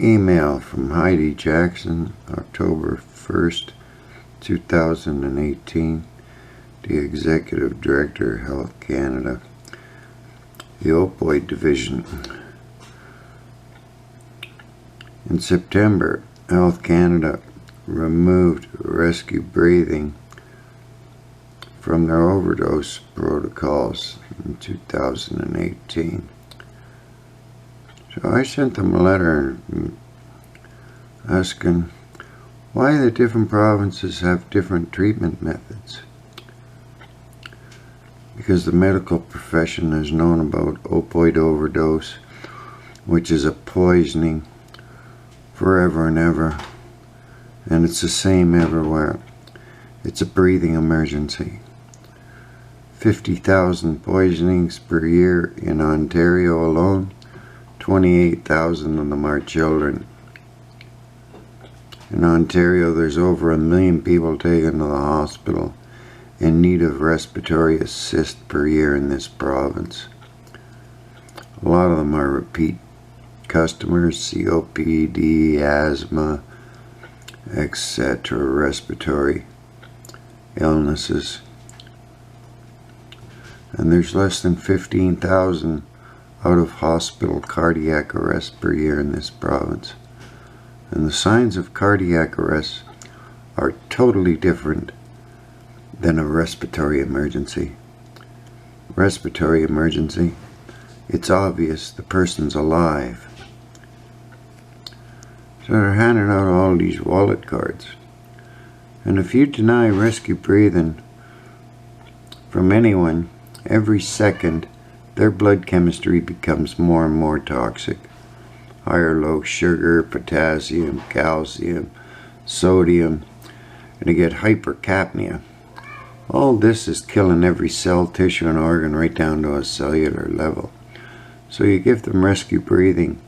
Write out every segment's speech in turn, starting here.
Email from Heidi Jackson, October 1st, 2018, the Executive Director, Health Canada, the Opioid Division. In September, Health Canada removed rescue breathing from their overdose protocols in 2018. So I sent them a letter asking why the different provinces have different treatment methods. Because the medical profession has known about opioid overdose, which is a poisoning forever and ever, and it's the same everywhere. It's a breathing emergency. 50,000 poisonings per year in Ontario alone. 28,000 of them are children. In Ontario, there's over 1 million people taken to the hospital in need of respiratory assist per year in this province. A lot of them are repeat customers, COPD, asthma, etc., respiratory illnesses. And there's less than 15,000 out of hospital cardiac arrest per year in this province. And the signs of cardiac arrest are totally different than a respiratory emergency. Respiratory emergency, it's obvious the person's alive. So they're handing out all these wallet cards. And if you deny rescue breathing from anyone, every second their blood chemistry becomes more and more toxic. High or low sugar, potassium, calcium, sodium, and they get hypercapnia. All this is killing every cell, tissue, and organ right down to a cellular level. So you give them rescue breathing,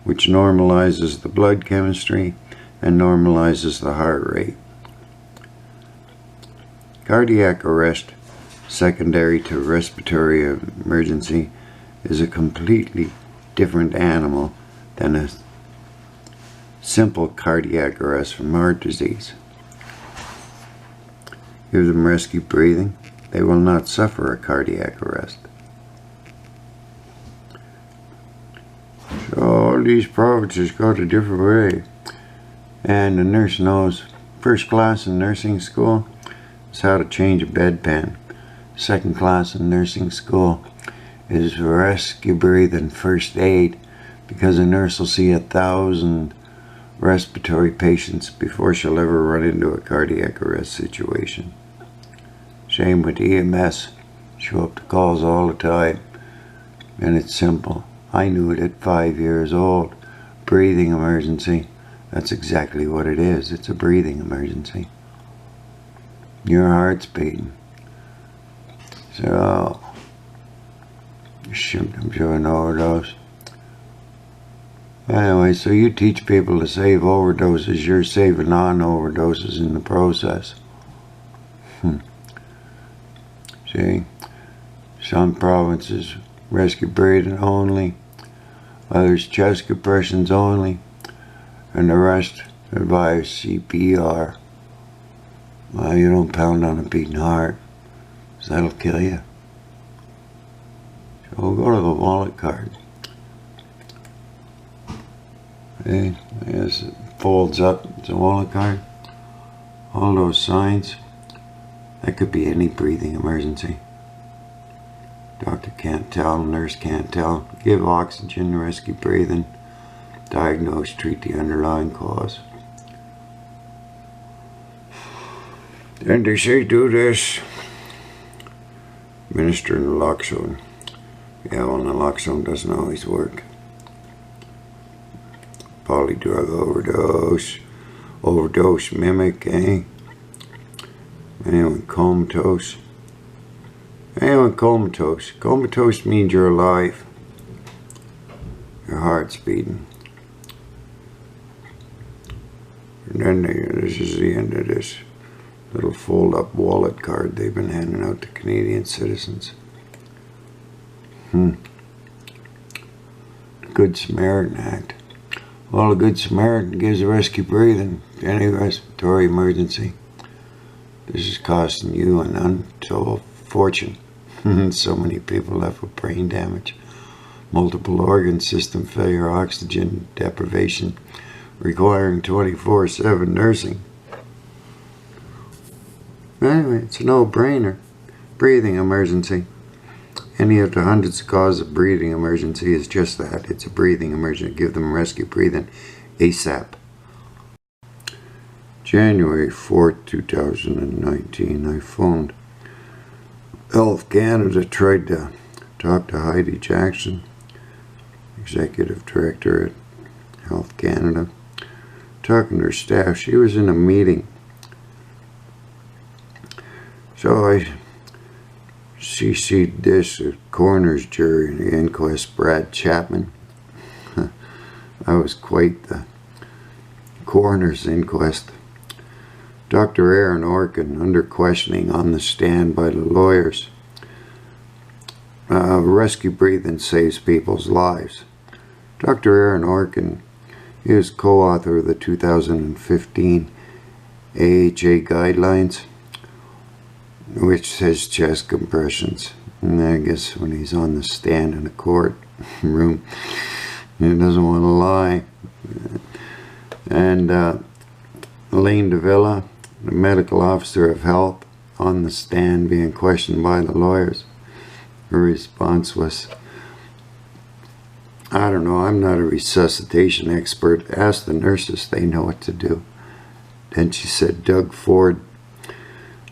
which normalizes the blood chemistry and normalizes the heart rate. Cardiac arrest, secondary to respiratory emergency, is a completely different animal than a simple cardiac arrest from heart disease. Give them rescue breathing, they will not suffer a cardiac arrest. So all these provinces go a different way, and the nurse knows. First class in nursing school is how to change a bedpan. Second class in nursing school is rescue breathing, first aid, because a nurse will see 1,000 respiratory patients before she'll ever run into a cardiac arrest situation. Same with EMS. Show up to calls all the time, and it's simple. I knew it at 5 years old. Breathing emergency. That's exactly what it is. It's a breathing emergency. Your heart's beating. So, symptoms of an overdose. Anyway, so you teach people to save overdoses, you're saving non-overdoses in the process. See, some provinces rescue breathing only, others chest compressions only, and the rest advise CPR. Well, you don't pound on a beating heart, because that'll kill you. So we'll go to the wallet card. Okay, yes, it folds up, it's a wallet card. All those signs, that could be any breathing emergency. Doctor can't tell, nurse can't tell. Give oxygen, rescue breathing, diagnose, treat the underlying cause. Then they say do this. Administer naloxone. Yeah, well, naloxone doesn't always work. Polydrug overdose. Overdose mimic, eh? Anyone comatose? Anyone comatose? Comatose means you're alive. Your heart's beating. And then this is the end of this little fold-up wallet card they've been handing out to Canadian citizens. Good Samaritan Act. Well, a good Samaritan gives a rescue breathing to any respiratory emergency. This is costing you an untold fortune. So many people left with brain damage, multiple organ system failure, oxygen deprivation, requiring 24/7 nursing. Anyway, it's a no-brainer. Breathing emergency. Any of the hundreds of causes of breathing emergency is just that. It's a breathing emergency. Give them rescue breathing ASAP. January 4th, 2019, I phoned Health Canada, tried to talk to Heidi Jackson, Executive Director at Health Canada, talking to her staff. She was in a meeting. So I CC'd this coroner's jury in the inquest, Brad Chapman. I was quite the coroner's inquest. Dr. Aaron Orkin, under questioning on the stand by the lawyers. Rescue breathing saves people's lives. Dr. Aaron Orkin, he was co-author of the 2015 AHA guidelines, which says chest compressions. And I guess when he's on the stand in a court room, he doesn't want to lie. And Elaine Davila, the medical officer of health, on the stand being questioned by the lawyers. Her response was, I don't know, I'm not a resuscitation expert. Ask the nurses, they know what to do. Then she said, Doug Ford,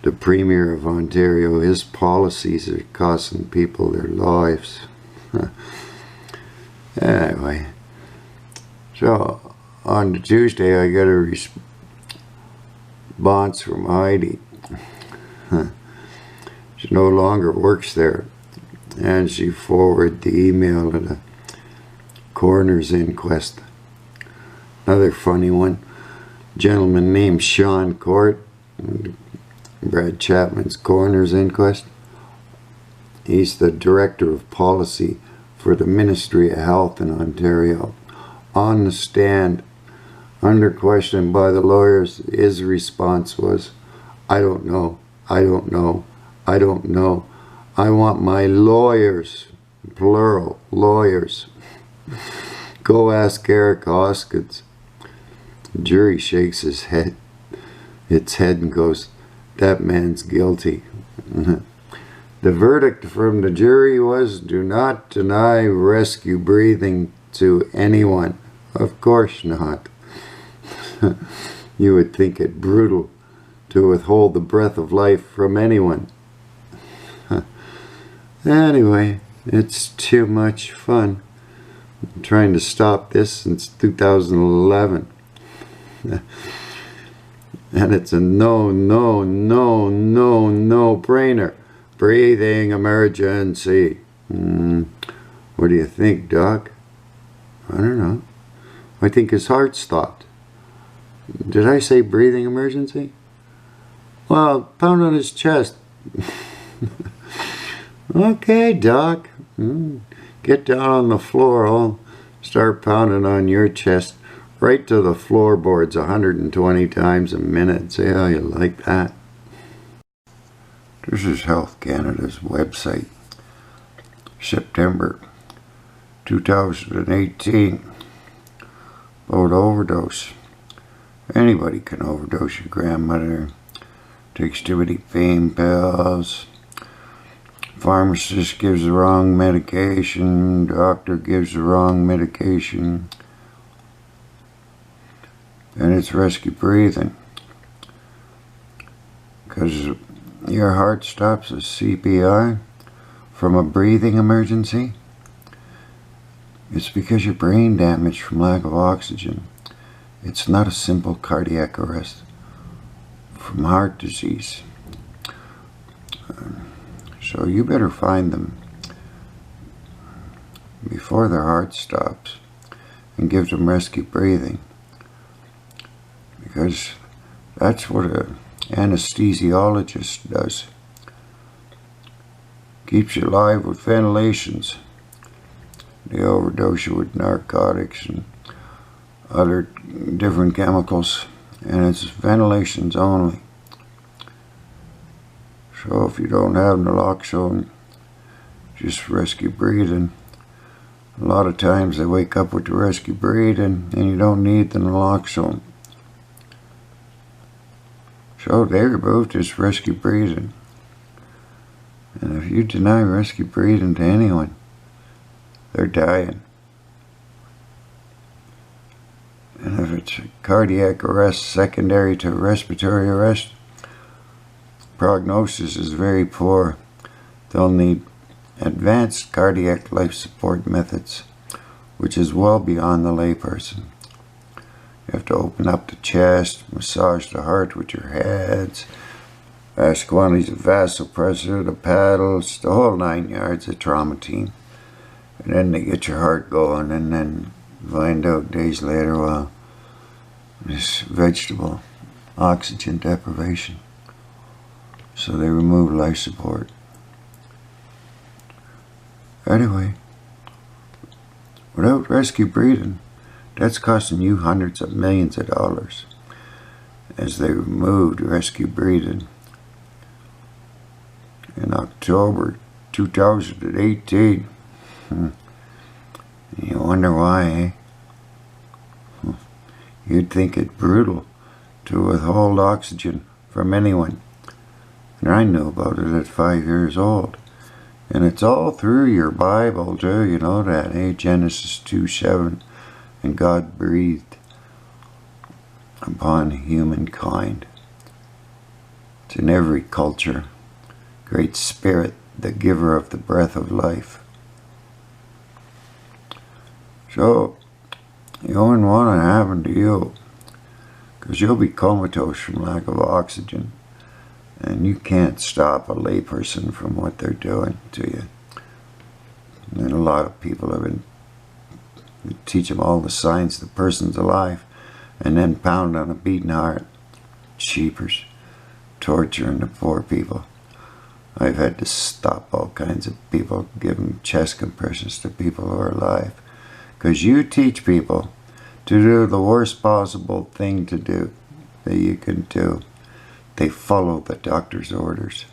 the Premier of Ontario, his policies are costing people their lives. Anyway, so on Tuesday I got a response from Heidi. She no longer works there, and she forwarded the email to the coroner's inquest. Another funny one. A gentleman named Shaun Court, Brad Chapman's coroner's inquest. He's the director of policy for the Ministry of Health in Ontario. On the stand, under question by the lawyers, his response was, I don't know, I don't know, I don't know. I want my lawyers, plural, lawyers. Go ask Eric Hoskins. The jury shakes its head and goes, that man's guilty. The verdict from the jury was, do not deny rescue breathing to anyone. Of course not. You would think it brutal to withhold the breath of life from anyone. Anyway, it's too much fun. I'm trying to stop this since 2011. And it's a no-brainer. Breathing emergency. What do you think, Doc? I don't know. I think his heart stopped. Did I say breathing emergency? Well, pound on his chest. Okay, Doc. Get down on the floor. I'll start pounding on your chest right to the floorboards 120 times a minute. See how you like that? This is Health Canada's website. September 2018. About overdose. Anybody can overdose. Your grandmother takes too many pain pills. Pharmacist gives the wrong medication. Doctor gives the wrong medication. And it's rescue breathing. Because your heart stops at CPR from a breathing emergency. It's because you're brain damaged from lack of oxygen. It's not a simple cardiac arrest from heart disease. So you better find them before their heart stops and give them rescue breathing, because that's what an anesthesiologist does. Keeps you alive with ventilations. They overdose you with narcotics and other different chemicals, and it's ventilations only. So if you don't have naloxone, just rescue breathing. A lot of times they wake up with the rescue breathing and you don't need the naloxone. So they removed this rescue breathing. And if you deny rescue breathing to anyone, they're dying. And if it's cardiac arrest secondary to respiratory arrest, prognosis is very poor. They'll need advanced cardiac life support methods, which is well beyond the layperson. You have to open up the chest, massage the heart with your hands, vast quantities of vasopressor, the paddles, the whole 9 yards of trauma team. And then they get your heart going, and then find out days later, well, this vegetable oxygen deprivation. So they remove life support. Anyway, without rescue breathing, that's costing you hundreds of millions of dollars as they removed rescue breathing. In October 2018, you wonder why, eh? You'd think it brutal to withhold oxygen from anyone. And I knew about it at 5 years old. And it's all through your Bible too, you know that, eh? Genesis 2:7, and God breathed upon humankind. It's in every culture. Great Spirit, the giver of the breath of life. So, you wouldn't want to happen to you, because you'll be comatose from lack of oxygen. And you can't stop a layperson from what they're doing to you. And a lot of people have been, teach them all the signs the person's alive, and then pound on a beating heart. Cheapers. Torturing the poor people. I've had to stop all kinds of people, giving chest compressions to people who are alive. Because you teach people to do the worst possible thing to do that you can do. They follow the doctor's orders.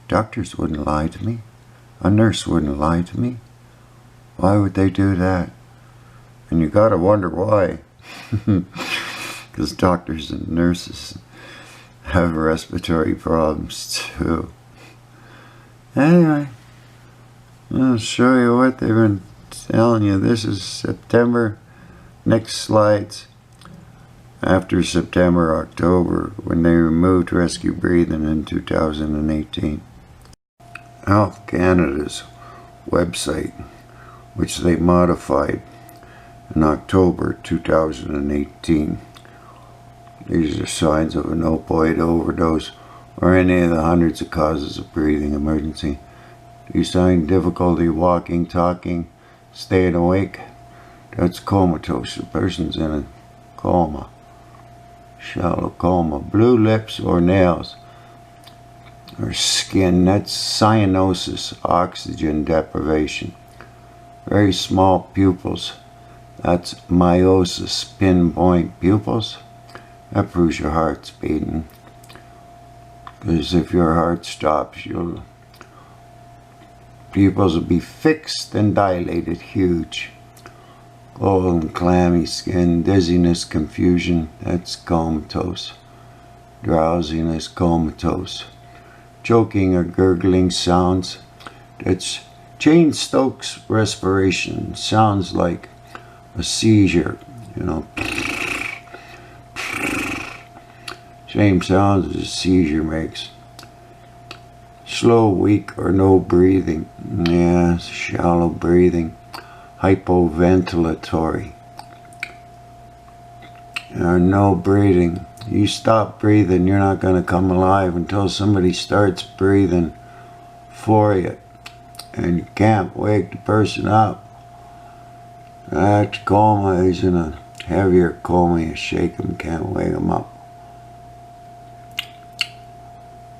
Doctors wouldn't lie to me. A nurse wouldn't lie to me. Why would they do that? And you gotta wonder why. Because doctors and nurses have respiratory problems too. Anyway, I'll show you what they've been telling you. This is September. Next slides. After September, October, when they removed rescue breathing in 2018. Health Canada's website, which they modified in October 2018. These are signs of an opioid overdose or any of the hundreds of causes of breathing emergency. Do you find difficulty walking, talking, staying awake? That's comatose. The person's in a coma. Shallow coma. Blue lips or nails or skin, that's cyanosis, oxygen deprivation. Very small pupils, that's meiosis, pinpoint pupils. That proves your heart's beating. Because if your heart stops, your pupils will be fixed and dilated, huge. Cold and clammy skin, dizziness, confusion, that's comatose. Drowsiness, comatose. Choking or gurgling sounds, that's Cheyne-Stokes respiration. Sounds like a seizure, you know. Same sounds as a seizure makes. Slow, weak, or no breathing. Yeah, shallow breathing. Hypoventilatory. Or no breathing. You stop breathing, you're not going to come alive until somebody starts breathing for you. And you can't wake the person up. That's coma. He's in a heavier coma. You shake him, can't wake him up.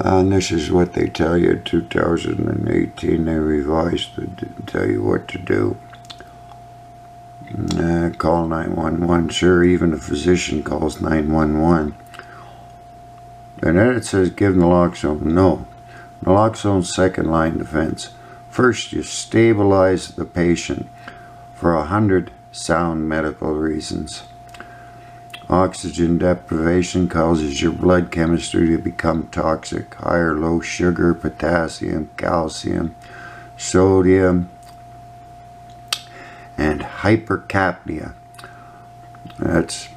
And this is what they tell you in 2018. They revised it to tell you what to do. Call 911. Sure, even a physician calls 911. And then it says give naloxone. No. Naloxone's second line defense. First, you stabilize the patient for 100 sound medical reasons. Oxygen deprivation causes your blood chemistry to become toxic. High or low sugar, potassium, calcium, sodium, and hypercapnia. That's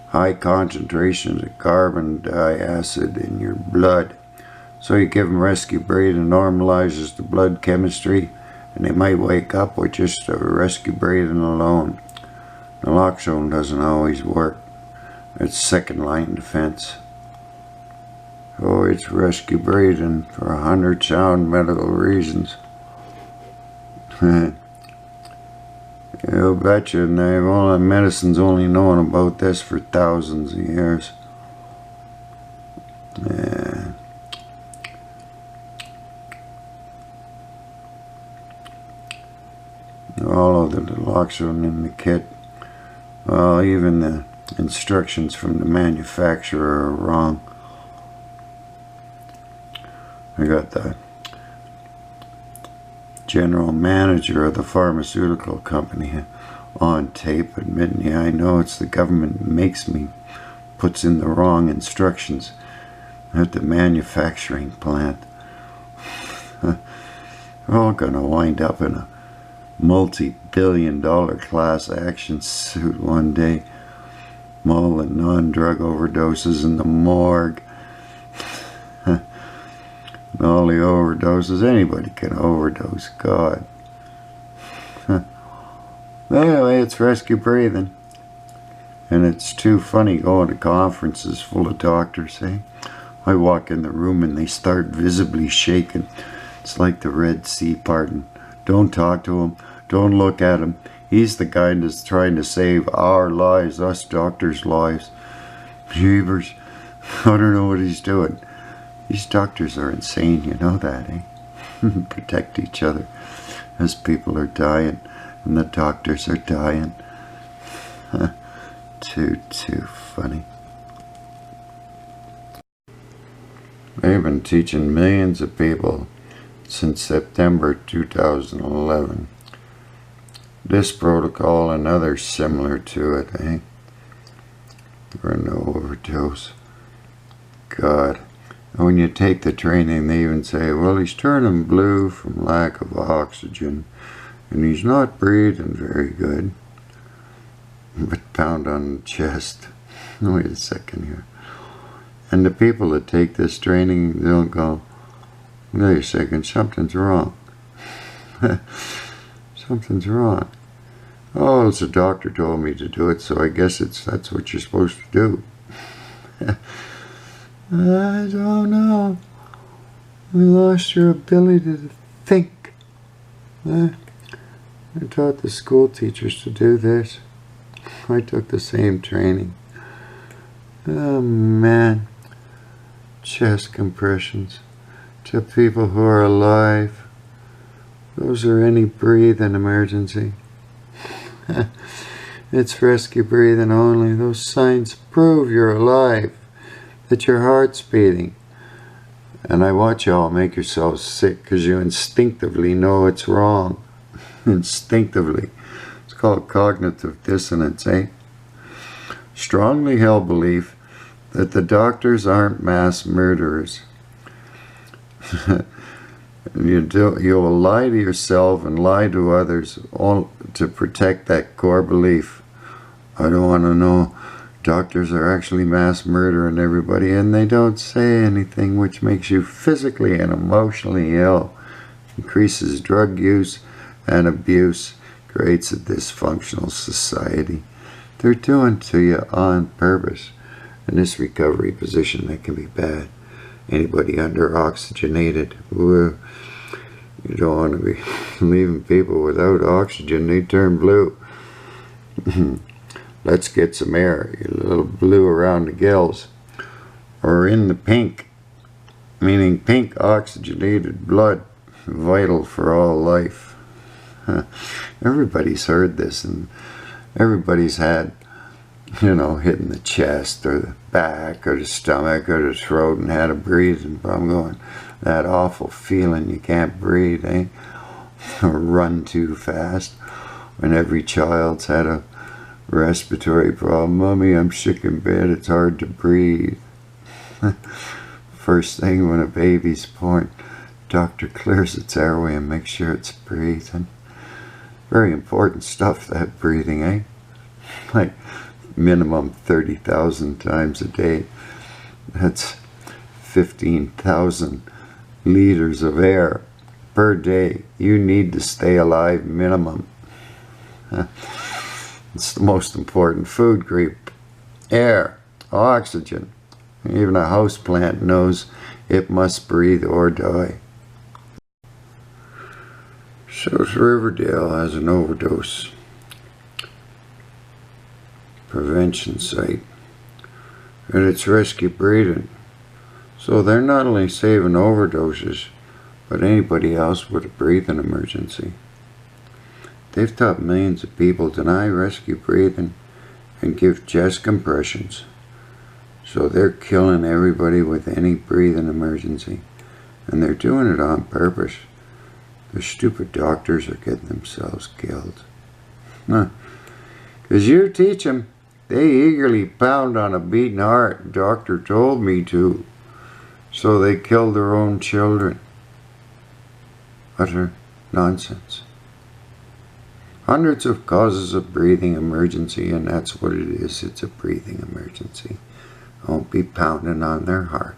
high concentrations of carbon dioxide in your blood. So you give them rescue breathing, normalizes the blood chemistry, and they might wake up with just a rescue breathing alone. Naloxone doesn't always work. It's second line defense. Oh, it's rescue breathing for 100 sound medical reasons. You betcha, and medicine's only known about this for thousands of years. Yeah. All of the naloxone in the kit, well, even the instructions from the manufacturer are wrong. I got the general manager of the pharmaceutical company on tape admitting, yeah, I know it's the government makes me, puts in the wrong instructions at the manufacturing plant. We're all gonna wind up in a multi-billion-dollar class action suit one day. All the non-drug overdoses in the morgue. All the overdoses. Anybody can overdose. God. Anyway, it's rescue breathing. And it's too funny going to conferences full of doctors, eh? I walk in the room and they start visibly shaking. It's like the Red Sea parting. Don't talk to him. Don't look at him. He's the guy that's trying to save our lives, us doctors' lives. Jeebers. I don't know what he's doing. These doctors are insane, you know that, eh? Protect each other as people are dying and the doctors are dying. Too funny. They've been teaching millions of people since September 2011. This protocol and others similar to it, eh? For no overdose. God. And when you take the training, they even say, well, he's turning blue from lack of oxygen, and he's not breathing very good. But pound on the chest. Wait a second here. And the people that take this training, they'll go, wait a second, something's wrong. Something's wrong. Oh, it's a doctor told me to do it, so I guess that's what you're supposed to do. I don't know. We lost your ability to think. I taught the school teachers to do this. I took the same training. Oh man. Chest compressions to people who are alive. Those are any breathing emergency. It's rescue breathing only. Those signs prove you're alive, that your heart's beating. And I watch y'all make yourselves sick because you instinctively know it's wrong. Instinctively. It's called cognitive dissonance, eh? Strongly held belief that the doctors aren't mass murderers. You'll lie to yourself and lie to others all to protect that core belief. I don't want to know doctors are actually mass murdering everybody, and they don't say anything, which makes you physically and emotionally ill, increases drug use and abuse, creates a dysfunctional society. They're doing to you on purpose. In this recovery position, that can be bad. Anybody under oxygenated, you don't want to be leaving people without oxygen. They turn blue. Let's get some air. A little blue around the gills. Or in the pink, meaning pink oxygenated blood, vital for all life. Everybody's heard this, and Everybody's had, you know, hitting the chest or the back or the stomach or the throat and had a breathing problem going. That awful feeling you can't breathe, eh? Or run too fast. When every child's had a respiratory problem. Mommy, I'm sick in bed, it's hard to breathe. First thing when a baby's born, doctor clears its airway and makes sure it's breathing. Very important stuff, that breathing, eh? Like minimum 30,000 times a day. That's 15,000 liters of air per day. You need to stay alive minimum. It's the most important food group. Air, oxygen. Even a house plant knows it must breathe or die. South Riverdale has an overdose prevention site, and it's rescue breathing. So they're not only saving overdoses, but anybody else with a breathing emergency. They've taught millions of people deny rescue breathing and give chest compressions. So they're killing everybody with any breathing emergency. And they're doing it on purpose. The stupid doctors are getting themselves killed. Because you teach them, they eagerly pound on a beating heart. Doctor told me to. So they kill their own children. Utter nonsense. Hundreds of causes of breathing emergency, and that's what it is. It's a breathing emergency. Don't be pounding on their heart.